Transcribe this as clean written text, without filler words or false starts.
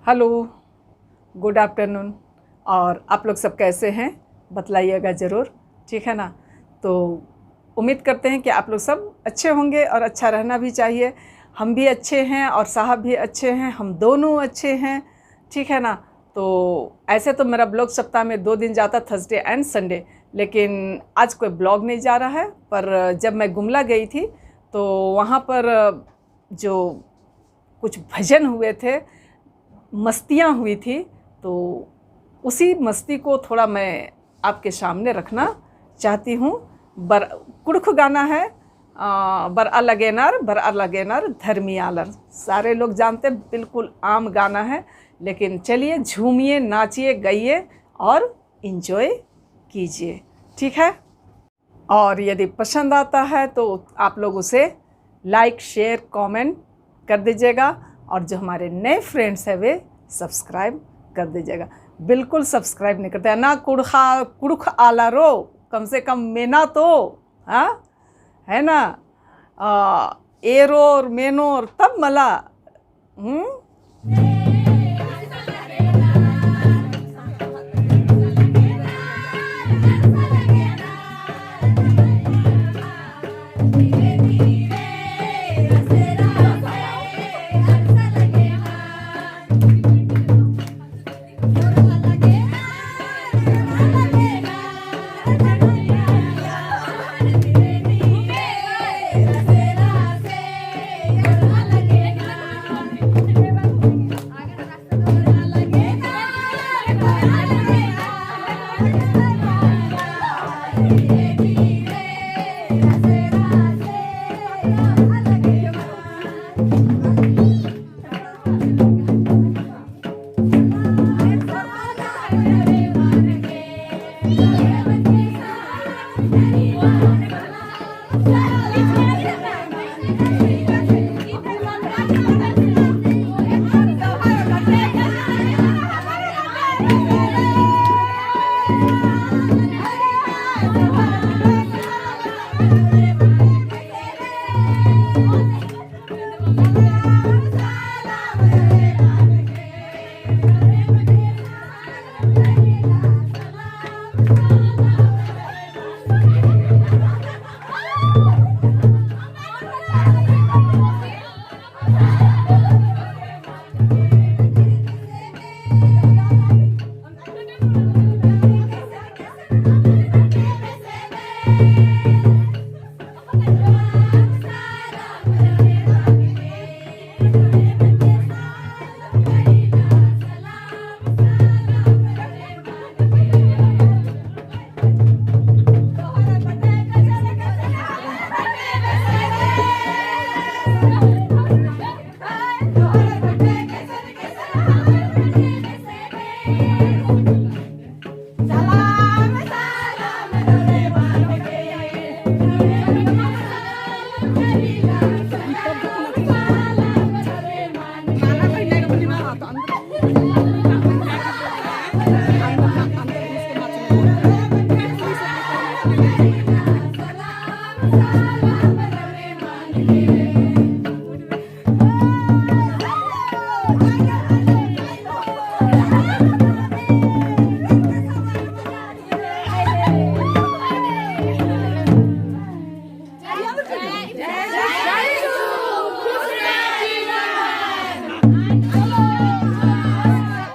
Hello, good afternoon. और आप लोग सब कैसे हैं बतलाइएगा ज़रूर, ठीक है ना। तो उम्मीद करते हैं कि आप लोग सब अच्छे होंगे और अच्छा रहना भी चाहिए। हम भी अच्छे हैं और साहब भी अच्छे हैं, हम दोनों अच्छे हैं, ठीक है ना। तो ऐसे तो मेरा ब्लॉग सप्ताह में 2 दिन जाता, थर्सडे एंड संडे, लेकिन आज कोई ब्लॉग नहीं जा रहा है। पर जब मैं गुमला गई थी तो वहाँ पर जो कुछ भजन हुए थे, मस्तियाँ हुई थी, तो उसी मस्ती को थोड़ा मैं आपके सामने रखना चाहती हूँ। कुड़ख गाना है, बर अलगेनर धर्मियालर, सारे लोग जानते, बिल्कुल आम गाना है। लेकिन चलिए झूमिए, नाचिए, गाइए और इन्जॉय कीजिए, ठीक है। और यदि पसंद आता है तो आप लोग उसे लाइक, शेयर, कमेंट कर दीजिएगा। और जो हमारे नए फ्रेंड्स हैं वे सब्सक्राइब कर दीजिएगा। बिल्कुल सब्सक्राइब नहीं करते हैं ना, कुड़ख आला रो, कम से कम मेना तो, हाँ है ना, एरो और मेनो और तब मला।